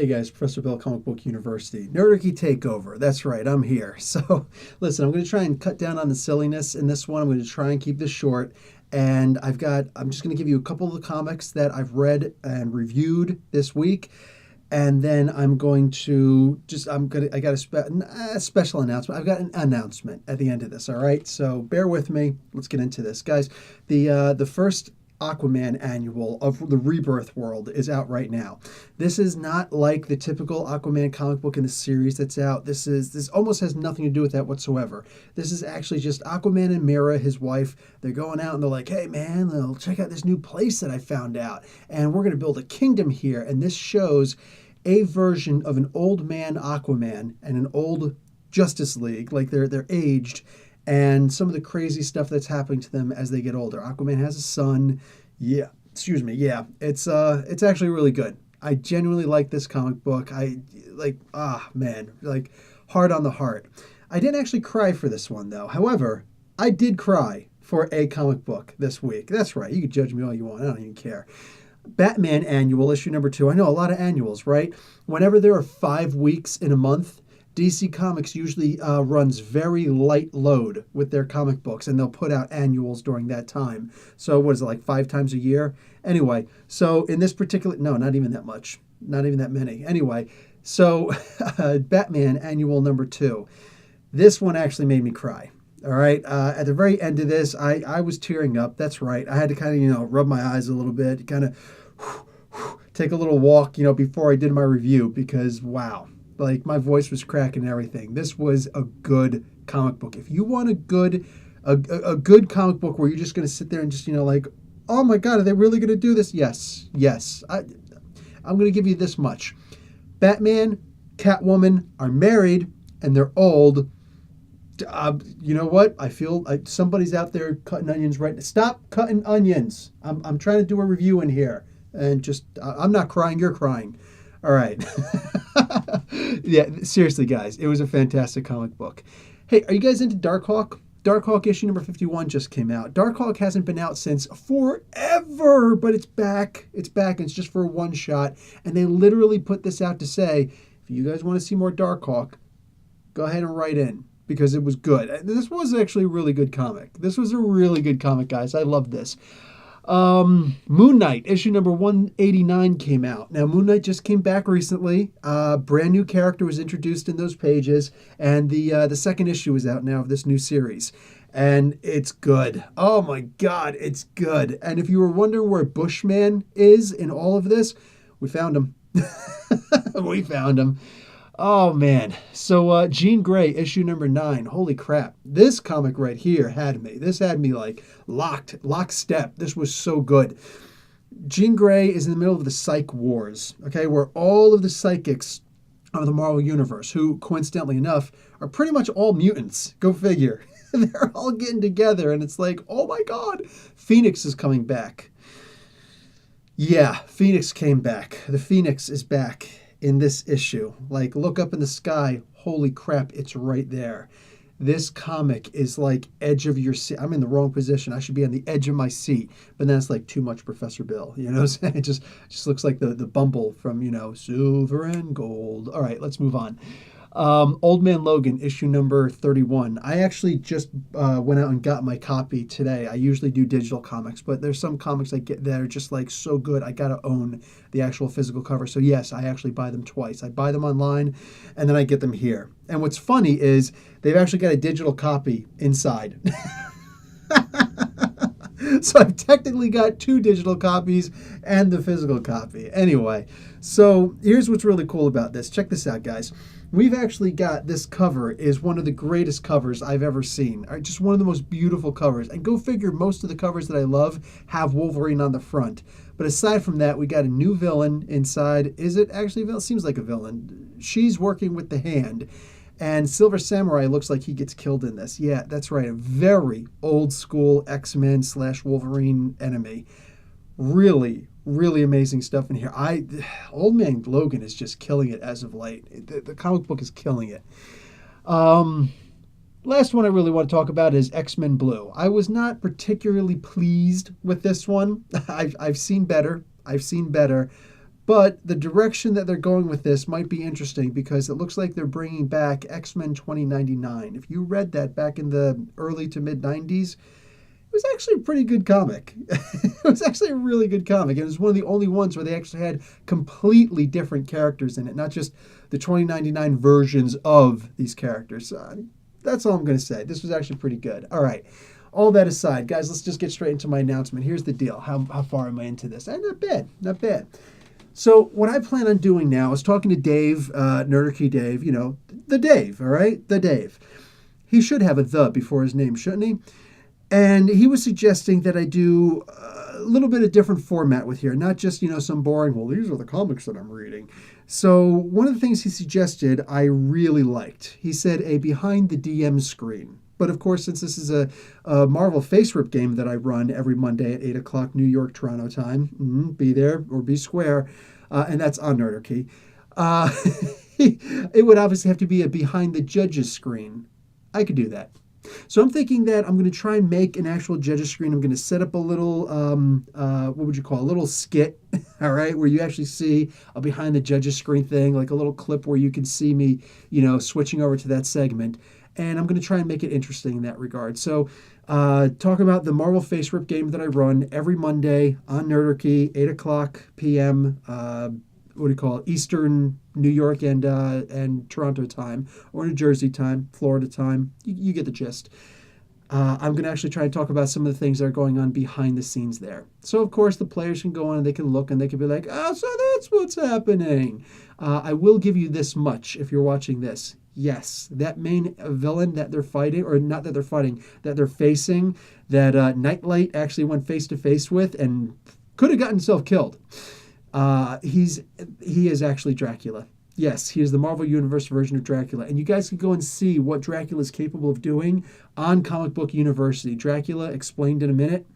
Hey guys, Professor Bill, Comic Book University. Nerdarchy Takeover. That's right, I'm here. So, listen, I'm going to try and cut down on the silliness in this one. I'm going to try and keep this short. And I'm just going to give you a couple of the comics that I've read and reviewed this week. And then I got a special announcement. I've got an announcement at the end of this, all right? So bear with me. Let's get into this. Guys, the first Aquaman annual of the Rebirth world is out right now. This is not like the typical Aquaman comic book in the series that's out. This almost has nothing to do with that whatsoever. This is actually just Aquaman and Mera, his wife. They're going out and they're like, hey man, check out this new place that I found out. And we're going to build a kingdom here. And this shows a version of an old man Aquaman and an old Justice League, like they're aged, and some of the crazy stuff that's happening to them as they get older. Aquaman has a son. Yeah, it's actually really good. I genuinely like this comic book. Hard on the heart. I didn't actually cry for this one though. However, I did cry for a comic book this week. That's right. You can judge me all you want. I don't even care. Batman Annual, issue number 2. I know a lot of annuals, right? Whenever there are 5 weeks in a month, DC Comics usually runs very light load with their comic books, and they'll put out annuals during that time. So what is it, like 5 times a year? Anyway, so in this particular, no, not even that much. Not even that many. Anyway, so Batman Annual number 2. This one actually made me cry. All right. At the very end of this, I was tearing up. That's right. I had to kind of, rub my eyes a little bit, kind of take a little walk, before I did my review because, wow. Like my voice was cracking and everything. This was a good comic book. If you want a good comic book where you're just going to sit there and just, oh my God, are they really going to do this? Yes. I'm going to give you this much. Batman, Catwoman are married and they're old. You know what? I feel like somebody's out there cutting onions right now. Stop cutting onions. I'm trying to do a review in here. And I'm not crying, you're crying. All right. Yeah, seriously, guys, it was a fantastic comic book. Hey, are you guys into Darkhawk? Darkhawk issue number 51 just came out. Darkhawk hasn't been out since forever, but it's back. It's back, and it's just for a one shot. And they literally put this out to say, if you guys want to see more Darkhawk, go ahead and write in, because it was good. This was actually a really good comic. This was a really good comic, guys. I love this. Moon Knight issue number 189 came out. Now Moon Knight just came back recently. Brand new character was introduced in those pages, and the second issue is out now of this new series, and it's good. Oh my God, it's good. And if you were wondering where Bushman is in all of this, we found him. We found him. Oh man. So Jean Grey issue number 9. Holy crap. This comic right here had me. This had me like lockstep. This was so good. Jean Grey is in the middle of the psych wars, okay, where all of the psychics of the Marvel Universe, who coincidentally enough are pretty much all mutants. Go figure. They're all getting together and it's like, oh my God, Phoenix is coming back. Yeah, Phoenix came back. The Phoenix is back in this issue. Like, look up in the sky. Holy crap, it's right there. This comic is like edge of your seat. I'm in the wrong position. I should be on the edge of my seat. But that's like too much Professor Bill. You know what I'm saying? It just looks like the Bumble from, Silver and Gold. All right, let's move on. Old Man Logan, issue number 31. I actually just went out and got my copy today. I usually do digital comics, but there's some comics I get that are just like so good, I gotta own the actual physical cover. So yes, I actually buy them twice. I buy them online, and then I get them here. And what's funny is they've actually got a digital copy inside. So I've technically got 2 digital copies and the physical copy. Anyway, so here's what's really cool about this. Check this out, guys. We've actually got this cover is one of the greatest covers I've ever seen. Just one of the most beautiful covers. And go figure, most of the covers that I love have Wolverine on the front. But aside from that, we got a new villain inside. Is it actually a villain? Seems like a villain. She's working with the Hand. And Silver Samurai looks like he gets killed in this. Yeah, that's right. A very old school X-Men / Wolverine enemy. Really, really amazing stuff in here. Old Man Logan is just killing it as of late. The comic book is killing it. Last one I really want to talk about is X-Men Blue. I was not particularly pleased with this one. I've seen better. But the direction that they're going with this might be interesting because it looks like they're bringing back X-Men 2099. If you read that back in the early to mid 90s, it was actually a pretty good comic. It was actually a really good comic. It was one of the only ones where they actually had completely different characters in it, not just the 2099 versions of these characters. That's all I'm going to say. This was actually pretty good. All right. All that aside, guys, let's just get straight into my announcement. Here's the deal. How far am I into this? Not bad. Not bad. So what I plan on doing now is talking to Dave, Nerdarchy Dave, the Dave, all right? The Dave. He should have a "the" before his name, shouldn't he? And he was suggesting that I do a little bit of different format with here, not just, some boring, well, these are the comics that I'm reading. So one of the things he suggested I really liked. He said a behind the DM screen. But of course, since this is a Marvel FASERIP game that I run every Monday at 8 o'clock New York, Toronto time, be there or be square, and that's on Nerdarchy, it would obviously have to be a behind the judges screen. I could do that. So I'm thinking that I'm going to try and make an actual judges screen. I'm going to set up a little, what would you call it? A little skit, all right, where you actually see a behind the judges screen thing, like a little clip where you can see me, switching over to that segment. And I'm going to try and make it interesting in that regard. So talk about the Marvel FASERIP game that I run every Monday on Nerdarchy, 8 o'clock p.m., Eastern New York and Toronto time, or New Jersey time, Florida time. You get the gist. I'm going to actually try and talk about some of the things that are going on behind the scenes there. So, of course, the players can go on and they can look and they can be like, oh, so that's what's happening. I will give you this much if you're watching this. Yes, that main villain that they're fighting, or not that they're fighting, that they're facing, that Nightlight actually went face-to-face with and could have gotten himself killed. He is actually Dracula. Yes, he is the Marvel Universe version of Dracula. And you guys can go and see what Dracula is capable of doing on Comic Book University. Dracula Explained in a Minute.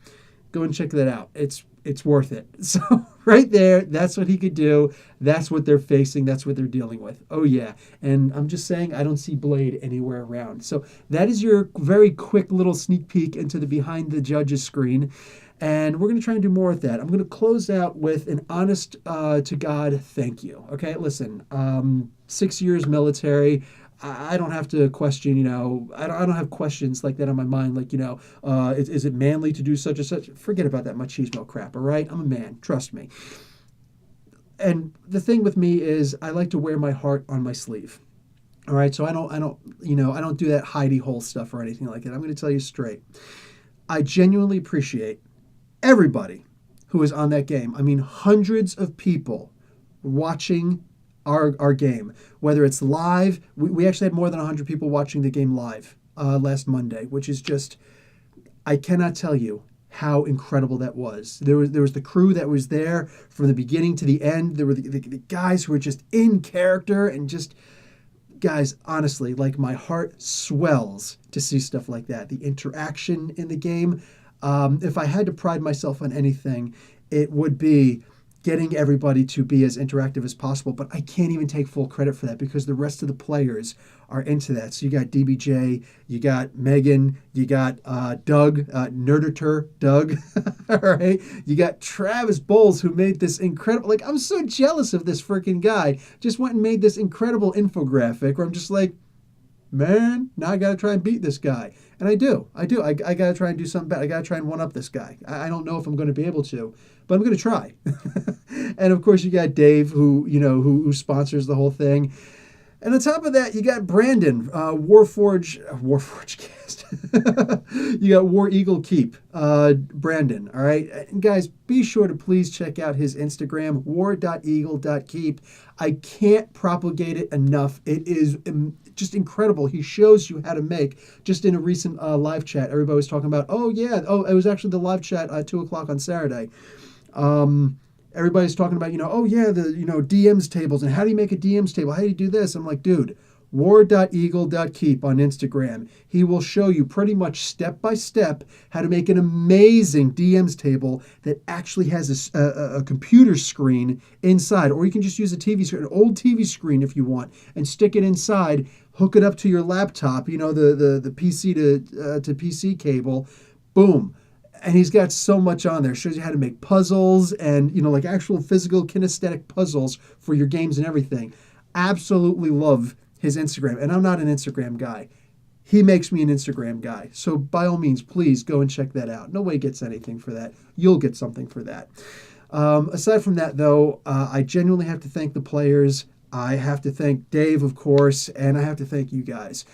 Go and check that out. It's worth it. So right there, that's what he could do. That's what they're facing. That's what they're dealing with. Oh, yeah. And I'm just saying, I don't see Blade anywhere around. So that is your very quick little sneak peek into the behind the judges screen. And we're going to try and do more with that. I'm going to close out with an honest to God thank you. Okay, listen, 6 years military. I don't have to question, I don't have questions like that on my mind. Like, is it manly to do such and such? Forget about that machismo crap, all right? I'm a man. Trust me. And the thing with me is I like to wear my heart on my sleeve. All right, so I don't do that hidey hole stuff or anything like that. I'm going to tell you straight. I genuinely appreciate everybody who is on that game. I mean, hundreds of people watching our game, whether it's live. We actually had more than 100 people watching the game live last Monday, which is just, I cannot tell you how incredible that was. There was the crew that was there from the beginning to the end. There were the guys who were just in character and just, guys, honestly, like my heart swells to see stuff like that. The interaction in the game. If I had to pride myself on anything, it would be getting everybody to be as interactive as possible. But I can't even take full credit for that because the rest of the players are into that. So you got DBJ, you got Megan, you got Doug, Nerdator Doug, all right? You got Travis Bowles, who made this incredible, like, I'm so jealous of this freaking guy. Just went and made this incredible infographic where I'm just like, man, now I got to try and beat this guy. And I do. I got to try and do something better. I got to try and one-up this guy. I don't know if I'm going to be able to, but I'm going to try. And, of course, you got Dave, who sponsors the whole thing. And on top of that, you got Brandon, Warforge cast. You got War Eagle Keep, Brandon, all right? And guys, be sure to please check out his Instagram, war.eagle.keep. I can't propagate it enough. It is just incredible. He shows you how to make, just in a recent live chat, everybody was talking about, it was actually the live chat at 2 o'clock on Saturday. Everybody's talking about, the DMs tables and how do you make a DMs table? How do you do this? I'm like, dude, war.eagle.keep on Instagram. He will show you pretty much step by step how to make an amazing DMs table that actually has a computer screen inside, or you can just use a TV screen, an old TV screen if you want, and stick it inside, hook it up to your laptop, the PC to PC cable, boom. And he's got so much on there. Shows you how to make puzzles and, like actual physical kinesthetic puzzles for your games and everything. Absolutely love his Instagram. And I'm not an Instagram guy. He makes me an Instagram guy. So by all means, please go and check that out. Nobody gets anything for that. You'll get something for that. Aside from that, though, I genuinely have to thank the players. I have to thank Dave, of course, and I have to thank you guys.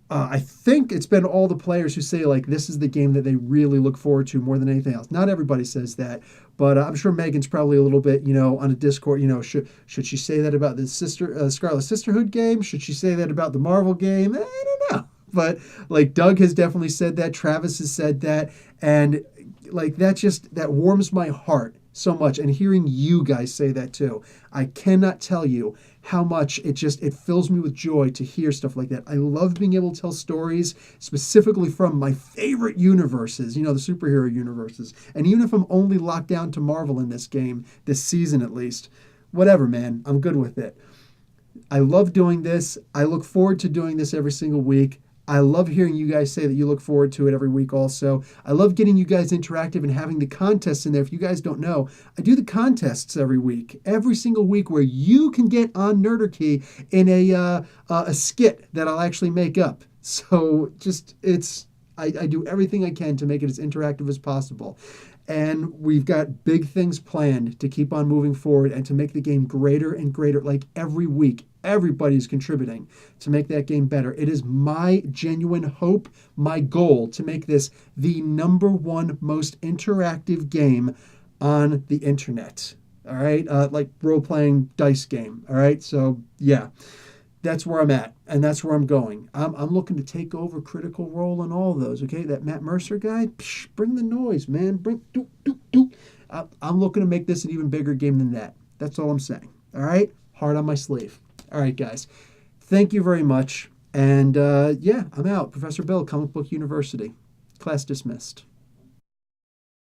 I think it's been all the players who say, like, this is the game that they really look forward to more than anything else. Not everybody says that, but I'm sure Megan's probably a little bit, on a Discord, should she say that about the Scarlet Sisterhood game? Should she say that about the Marvel game? I don't know. But, like, Doug has definitely said that. Travis has said that. And, like, that warms my heart so much. And hearing you guys say that, too. I cannot tell you how much it fills me with joy to hear stuff like that. I love being able to tell stories specifically from my favorite universes, the superhero universes. And even if I'm only locked down to Marvel in this game, this season at least, whatever, man, I'm good with it. I love doing this. I look forward to doing this every single week. I love hearing you guys say that you look forward to it every week also. I love getting you guys interactive and having the contests in there. If you guys don't know, I do the contests every week, every single week, where you can get on Nerdarchy in a skit that I'll actually make up. So I do everything I can to make it as interactive as possible. And we've got big things planned to keep on moving forward and to make the game greater and greater. Like every week, everybody's contributing to make that game better. It is my genuine hope, my goal, to make this the #1 most interactive game on the internet. All right? Like role-playing dice game. All right? So, yeah. That's where I'm at, and that's where I'm going. I'm looking to take over Critical Role and all of those, okay? That Matt Mercer guy, bring the noise, man. I'm looking to make this an even bigger game than that. That's all I'm saying, all right? Heart on my sleeve. All right, guys. Thank you very much. And, I'm out. Professor Bill, Comic Book University. Class dismissed.